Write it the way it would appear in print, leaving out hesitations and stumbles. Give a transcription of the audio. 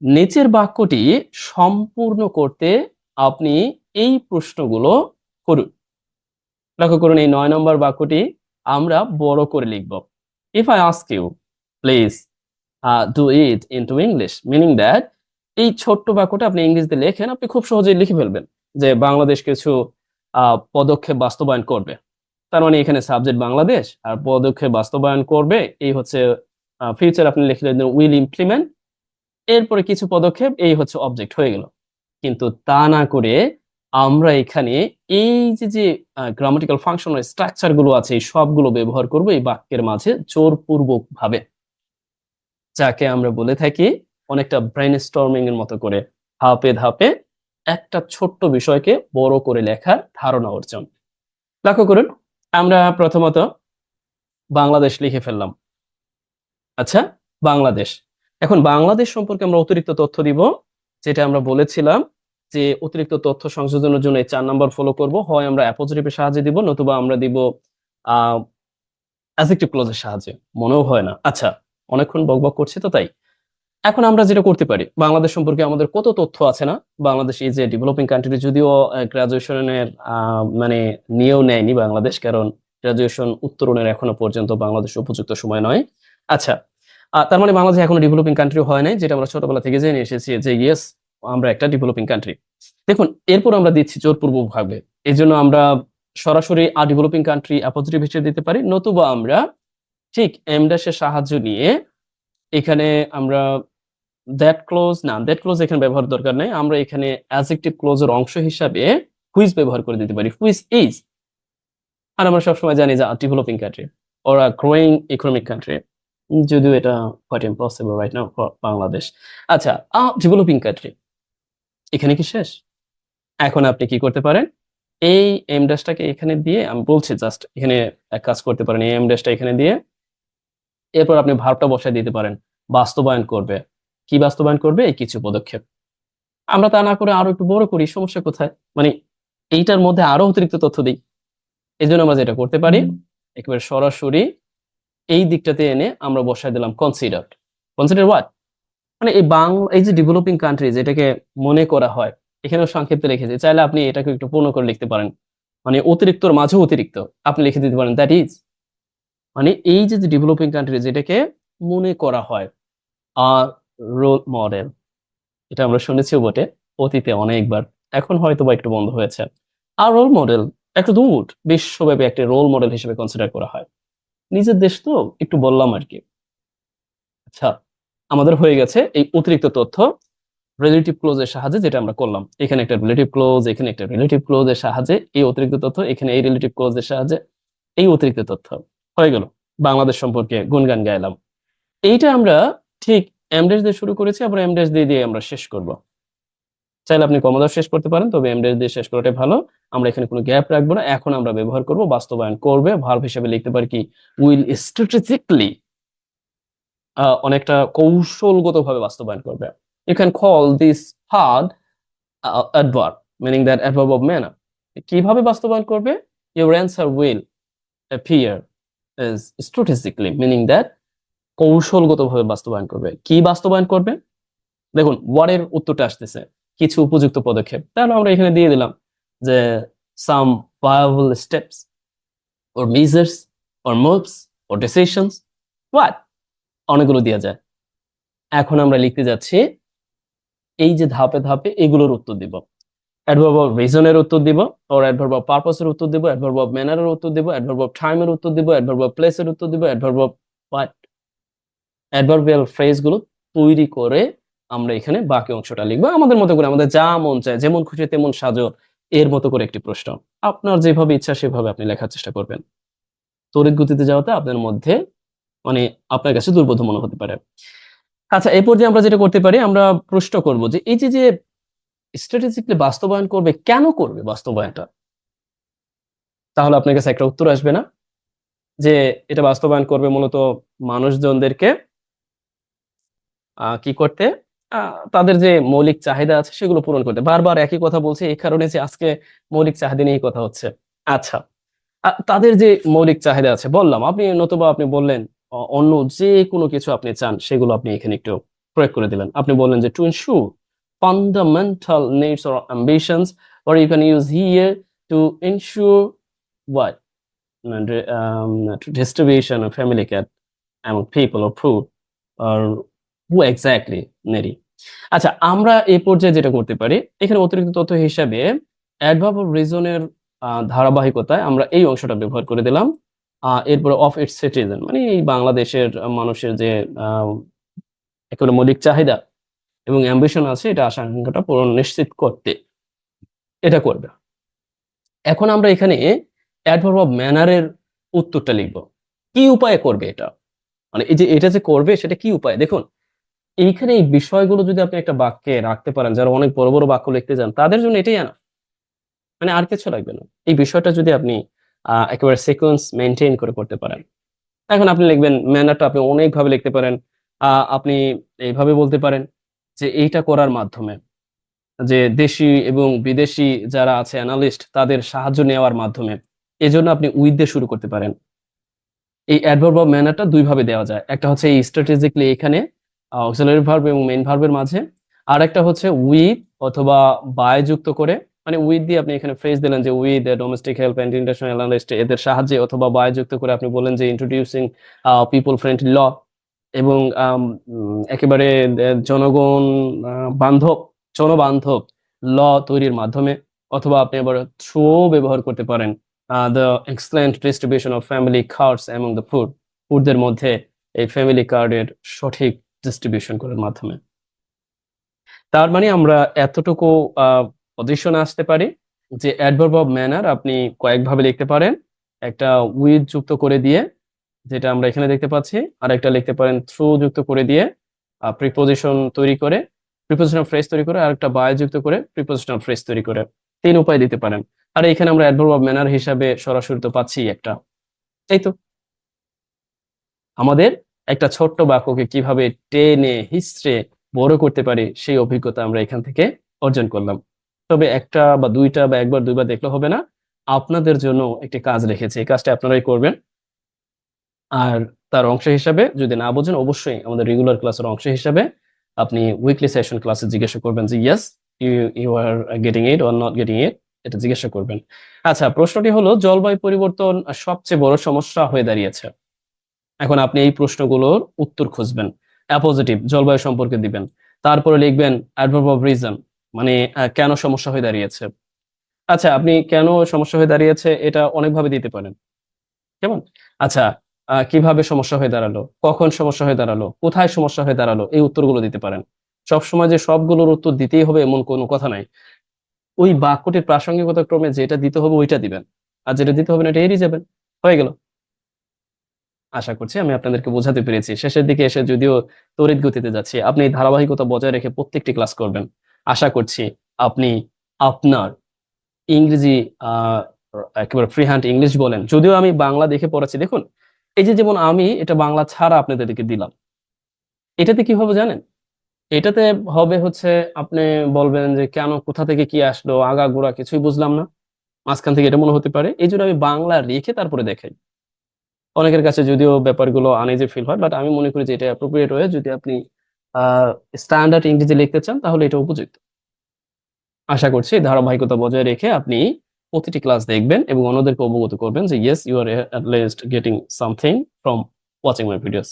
নিচের বাক্যটি সম্পূর্ণ করতে আপনি এই প্রশ্নগুলো করুন। লক্ষ্য করুন, এই 9 নম্বর বাক্যটি আমরা বড় করে লিখব। If I ask you, please do it into English, meaning that এই ছোট্ট বাক্যটা আপনি ইংরেজিতে লেখেন, আপনি খুব সহজেই লিখে ফেলবেন যে বাংলাদেশ কিছু পদক্ষেপ বাস্তবায়ন করবে। তার মানে এখানে সাবজেক্ট বাংলাদেশ আর পদক্ষেপ বাস্তবায়ন করবে, এই হচ্ছে ফিউচার আপনি লিখলেন উইল ইমপ্লিমেন্ট, এরপরে কিছু পদক্ষেপ, এই হচ্ছে অবজেক্ট হয়ে গেল। কিন্তু তা না করে আমরা এখানে এই যে গ্রামাটিক্যাল ফাংশনাল স্ট্রাকচার গুলো আছে এই সবগুলো ব্যবহার করব এই বাক্যের মাঝে জোরপূর্বক ভাবে, যাকে আমরা বলে থাকি অনেকটা ব্রেইনস্টর্মিং এর মতো করে ধাপে ধাপে একটা ছোট্ট বিষয়কে বড় করে লেখার ধারণা অর্জন। লক্ষ্য করুন, আমরা প্রথমত বাংলাদেশ লিখে ফেললাম। আচ্ছা, বাংলাদেশ। এখন বাংলাদেশ সম্পর্কে আমরা অতিরিক্ত তথ্য দিব, যেটা আমরা বলেছিলাম যে অতিরিক্ত তথ্য সংযোজনের জন্য এই 4 নাম্বার ফলো করব। হয় আমরা অ্যাপোজিটিভের সাহায্যে দিব, নতুবা আমরা দিব অ্যাডজেক্টিভ ক্লজের সাহায্যে। মনেও হয় না। আচ্ছা, অনেকক্ষণ বকবক করছি তো তাই। এখন আমরা যেটা করতে পারি, বাংলাদেশ সম্পর্কে আমাদের কত তথ্য আছে না। বাংলাদেশ এই যে ডেভেলপিং কান্ট্রি, যদিও গ্রাজুয়েশনের মানে নিয়েও নেয়নি বাংলাদেশ, কারণ গ্রাজুয়েশন উত্তরণের এখনো পর্যন্ত বাংলাদেশ উপযুক্ত সময় নয়। আচ্ছা, তার মানে বাংলাদেশ এখনো ডেভেলপিং কান্ট্রি হয় নাই, যেটা আমরা ছোটবেলা থেকে জেনে এসেছি যে ইয়েস, আমরা একটা ডেভেলপিং কান্ট্রি। দেখুন, এরপর আমরা দিচ্ছি জোরপূর্বক ভাবে, এই জন্য আমরা সরাসরি ডেভেলপিং কান্ট্রি অ্যাপোজিটিভ হিসেবে দিতে পারি, নতুবা আমরা ঠিক এম ড্যাশের সাহায্য নিয়ে এখানে আমরা দ্যাট ক্লোজ, না দ্যাট ক্লোজ এখানে ব্যবহার দরকার নেই, আমরা এখানে অ্যাডজেক্টিভ ক্লোজের অংশ হিসাবে হুইজ ব্যবহার করে দিতে পারি, হুইজ ইজ। আর আমরা সবসময় জানি যে developing country or growing economic country, যদিও এটা quite impossible right now for Bangladesh. আচ্ছা, ডেভেলপিং কান্ট্রি এখানে কি শেষ? এখন আপনি কি করতে পারেন, এই এম ড্যাশটাকে এখানে দিয়ে, আমি বলছি জাস্ট এখানে এক কাজ করতে পারেন, এই এম ড্যাশটা এখানে দিয়ে এরপর আপনি ভার্বটা বসায় দিতে পারেন, বাস্তবায়ন করবে। কি বাস্তবায়ন করবে? এই কিছু পদক্ষেপ। আমরা তা না করে আরো একটু বড় করি, সমস্যা কোথায়? মানে এইটার মধ্যে আরো অতিরিক্ত তথ্য দিই। এই জন্য আমরা যেটা করতে পারি, একেবারে সরাসরি এই দিকটাতে এনে আমরা বসায় দিলাম কনসিডার। Consider what? মানে এই যে ডেভেলপিং কান্ট্রি যেটাকে মনে করা হয়, এখানেও সংক্ষেপে রেখেছি, চাইলে আপনি এটাকে একটু পূর্ণ করে লিখতে পারেন। মানে অতিরিক্তর মাঝে অতিরিক্ত আপনি লিখে দিতে পারেন, দ্যাট ইজ, মানে এই যে ডেভেলপিং কান্ট্রি যেটাকে মনে করা হয় আর রোল মডেল, এটা আমরা শুনেছিও বটে অতীতে অনেকবার, এখন হয়তো বা একটু বন্ধ হয়েছে। আর রোল মডেল একটু দূর, বিশ্বব্যাপী একটা রোল মডেল হিসেবে কনসিডার করা হয়। নিজের দেশ তো একটু বললাম আর কি। আচ্ছা, আমাদের হয়ে গেছে এই অতিরিক্ত তথ্য রিলেটিভ ক্লোজের সাহায্যে, যেটা আমরা করলাম। এখানে একটা রিলেটিভ ক্লোজ, এখানে একটা রিলেটিভ ক্লোজের সাহায্যে এই অতিরিক্ত তথ্য, এখানে এই রিলেটিভ ক্লোজের সাহায্যে এই অতিরিক্ত তথ্য হয়ে গেল। বাংলাদেশ সম্পর্কে গুণগান গাইলাম। এইটা আমরা ঠিক এমডেস দিয়ে শুরু করেছি, আবার এমডেস দিয়ে দিয়ে আমরা শেষ করব। চাইলে আপনি কমোদাও শেষ করতে পারেন, তবে এমডেস দিয়ে শেষ করাটাই ভালো। আমরা এখানে কোনো গ্যাপ রাখবো না। এখন আমরা ব্যবহার করব বাস্তবায়ন করবে, ভার্ব হিসেবে লিখতে পারি কি, উইল স্ট্র্যাটেজিকলি, অনেকটা কৌশলগতভাবে বাস্তবায়ন করবে। You can call this hard adverb, meaning that adverb of manner. কিভাবে বাস্তবায়ন করবে? Your answer will appear as strategically, meaning that কৌশলগতভাবে বাস্তবায়ন করবে। কি বাস্তবায়ন করবে? দেখুন, what এর উত্তরটা আসতেছে কিছু উপযুক্ত পদক্ষেপ, তাহলে আমরা এখানে দিয়ে দিলাম যে some viable steps or measures or moves or decisions, what, অনেকগুলো দেওয়া যায়। এখন আমরা লিখতে যাচ্ছি এই যে ধাপে ধাপে এগুলোর উত্তর দিব। অ্যাডভার্ব অফ রিজনের উত্তর দিব, অর অ্যাডভার্ব অফ পারপাসের উত্তর দিব, অ্যাডভার্ব অফ ম্যানারের উত্তর দিব, অ্যাডভার্ব অফ টাইমের উত্তর দিব, অ্যাডভার্ব অফ প্লেসের উত্তর দিব, adverb of what, adverbial phrase গুলো তৈরি করে আমরা এখানে বাকি অংশটা লিখবো আমাদের মতো করে, আমাদের যা মন চায়, যেমন খুশি তেমন সাজো, এর মতো করে একটি প্রশ্ন। আপনার যেভাবে ইচ্ছা সেভাবে আপনি লেখার চেষ্টা করবেন। তড়িৎ গতিতে যাওয়াতে আপনার মধ্যে মানে আপনার কাছে দুর্বোধ্য মনে হতে পারে। আচ্ছা, এই পর্যায়ে আমরা যেটা করতে পারি, আমরা প্রশ্ন করব যে এই যে স্ট্র্যাটেজিকলি বাস্তবায়ন করবে, কেন করবে বাস্তবায়নটা? তাহলে আপনার কাছে একটা উত্তর আসবে না যে এটা বাস্তবায়ন করবে মূলত মানুষজনদেরকে কি করতে, তাদের যে মৌলিক চাহিদা আছে সেগুলো পূরণ করতে। বারবার একই কথা বলছি এই কারণে যে আজকে মৌলিক চাহিদা নিয়েই কথা হচ্ছে। আচ্ছা, তাদের যে মৌলিক চাহিদা আছে বললাম, আপনি নতুবা আপনি বললেন অন্য যে কোনো কিছু আপনি চান, সেগুলো আপনি এখানে একটু প্রয়োগ করে দিলেন। আপনি বললেন যে to ensure fundamental needs or ambitions, or you can use here to ensure what distribution of family care among people or poor or who exactly needy. আচ্ছা, আমরা এই পর্যায়ে যেটা করতে পারি, এখানে অতিরিক্ত তথ্য হিসাবে অ্যাডভার্ব অফ রিজনের ধারাবাহিকতায় আমরা এই অংশটা ব্যবহার করে দিলাম। এরপরে অফ ইটস সিটিজেন, মানে এই বাংলাদেশের মানুষের যে একেবারে মৌলিক চাহিদা এবং অ্যাম্বিশন আছে, এটা আশা-আকাঙ্ক্ষাটা পূরণ নিশ্চিত করতে এটা করবে। এখন আমরা এখানে অ্যাডভার্ব অফ ম্যানারের উত্তরটা লিখব। কি উপায়ে করবে এটা, মানে এই যে এটা যে করবে সেটা কি উপায়। দেখুন, এইখানে এই বিষয়গুলো যদি আপনি একটা বাক্যে রাখতে পারেন, যারা অনেক বড় বড় বাক্য লিখতে চান তাদের জন্য এটাই আনা, মানে আর কিছু লাগবে না। এই বিষয়টা যদি আপনি একেবারে সিকোয়েন্স মেনটেন করে করতে পারেন। এখন আপনি লিখবেন ম্যানারটা আপনি অনেকভাবে লিখতে পারেন। আপনি এইভাবে বলতে পারেন যে এইটা করার মাধ্যমে, যে দেশি এবং বিদেশি যারা আছে অ্যানালিস্ট তাদের সাহায্য নেওয়ার মাধ্যমে, এজন্য আপনি উইথ দিয়ে শুরু করতে পারেন। এই অ্যাডভার্ব অফ ম্যানারটা দুই ভাবে দেওয়া যায়। একটা হচ্ছে এই স্ট্র্যাটেজিক্যালি এখানে অক্সিলারি ভার্ব এবং মেইন ভার্বের মাঝে, আর একটা হচ্ছে উইথ অথবা বাই যুক্ত করে, মানে উইথ দিয়ে আপনি এখানে ফ্রেজ দিলেন যে with domestic help and international analyst, এদের সাহায্যে, অথবা বাই যুক্ত করে আপনি বললেন যে ইন্ট্রোডিউসিং পিপল ফ্রেন্ডলি ল, এবং একেবারে জনগণ বান্ধব, জনবান্ধব ল তৈরির মাধ্যমে, অথবা আপনি আবার থ্রু ব্যবহার করতে পারেন the excellent distribution of family cards among the ফুডদের মধ্যে এই ফ্যামিলি কার্ডের সঠিক ডিস্ট্রিবিউশন করার মাধ্যমে। তার মানে আমরা এতটুকু পজিশনে আসতে পারি যে অ্যাডভার্ব অফ ম্যানার আপনি কয়েকভাবে লিখতে পারেন। একটা উইথ যুক্ত করে দিয়ে, যেটা আমরা এখানে দেখতে পাচ্ছি, আর একটা লিখতে পারেন থ্রু যুক্ত করে দিয়ে প্রিপোজিশন তৈরি করে, প্রিপোজিশনাল ফ্রেজ তৈরি করে, আর একটা বাই যুক্ত করে প্রিপোজিশনাল ফ্রেজ তৈরি করে। তিন উপায় দিতে পারেন। আর এখানে আমরা অ্যাডভার্ব অফ ম্যানার হিসাবে সরাসরি তো পাচ্ছি একটা। এই তো আমাদের একটা ছোট্ট বাক্যকে কিভাবে টেনে হিস্ট্রে বড় করতে পারি সেই অভিজ্ঞতা আমরা এখান থেকে অর্জন করলাম। তবে একটা বা দুইটা বা একবার দুইবার দেখলে হবে না, আপনাদের জন্য একটি কাজ রেখেছি, এই কাজটা আপনারাই করবেন। আর তার অংশ হিসাবে যদি না বোঝেন, অবশ্যই আমাদের রেগুলার ক্লাসের অংশ হিসাবে আপনি উইকলি সেশন ক্লাসে জিজ্ঞাসা করবেন যে yes you you are getting it or not getting it, এটা জিজ্ঞাসা করবেন। আচ্ছা, প্রশ্নটি হলো জলবায়ু পরিবর্তন সবচেয়ে বড় সমস্যা হয়ে দাঁড়িয়েছে। এখন আপনি এই প্রশ্নগুলোর উত্তর খুঁজবেন, অ্যাপোজিটিভ জলবায়ু সম্পর্কে দিবেন, তারপরে লিখবেন অ্যাডভার্ব অফ রিজন, মানে কেন সমস্যা হয়ে দাঁড়িয়েছে। আচ্ছা, আপনি কেন সমস্যা হয়ে দাঁড়িয়েছে এটা অনেকভাবে দিতে পারেন, কেমন? আচ্ছা, কিভাবে সমস্যা হয়ে দাঁড়ালো, কখন সমস্যা হয়ে দাঁড়ালো, কোথায় সমস্যা হয়ে দাঁড়ালো, এই উত্তরগুলো দিতে পারেন। সবসময় যে সবগুলোর উত্তর দিতেই হবে এমন কোনো কথা নাই। ওই বাক্যটির প্রাসঙ্গিকতা ক্রমে যেটা দিতে হবে ওইটা দিবেন, আর যেটা দিতে হবে না এটা এড়িয়ে যাবেন। হয়ে গেল। আশা করছি আমি আপনাদেরকে বোঝাতে পেরেছি। শেষের দিকে এসে যদিও তড়িৎ গতিতে যাচ্ছি, আপনি এই ধারাবাহিকতা বজায় রেখে প্রত্যেকটি ক্লাস করবেন। আশা করছি আপনি আপনার ইংরেজি একেবারে ফ্রি হ্যান্ড ইংলিশ বলেন, যদিও আমি বাংলা দেখে পড়াচ্ছি। দেখুন, এই যে যেমন আমি এটা বাংলা ছাড়া আপনাদেরকে দিলাম, এটাতে কি হবে জানেন? এটাতে হবে হচ্ছে আপনি বলবেন যে কেন, কোথা থেকে কি আসলো, আগাগোড়া কিছুই বুঝলাম না, মাঝখান থেকে এটা মনে হতে পারে। এই জন্য আমি বাংলা রেখে তারপরে দেখাই। অনেকের কাছে যদিও ব্যাপারগুলো আনইজি ফিল হয়, বাট আমি মনে করি যে এটা অ্যাপ্রোপ্রিয়েট ওয়ে। যদি আপনি স্ট্যান্ডার্ড ইংরেজি লিখতে চান তাহলে এটা উপযুক্ত। আশা করছি ধারাবাহিকতা বজায় রেখে আপনি প্রতিটি ক্লাস দেখবেন এবং অন্যদেরকে অবগত করবেন যে yes you are at least getting something from watching my videos.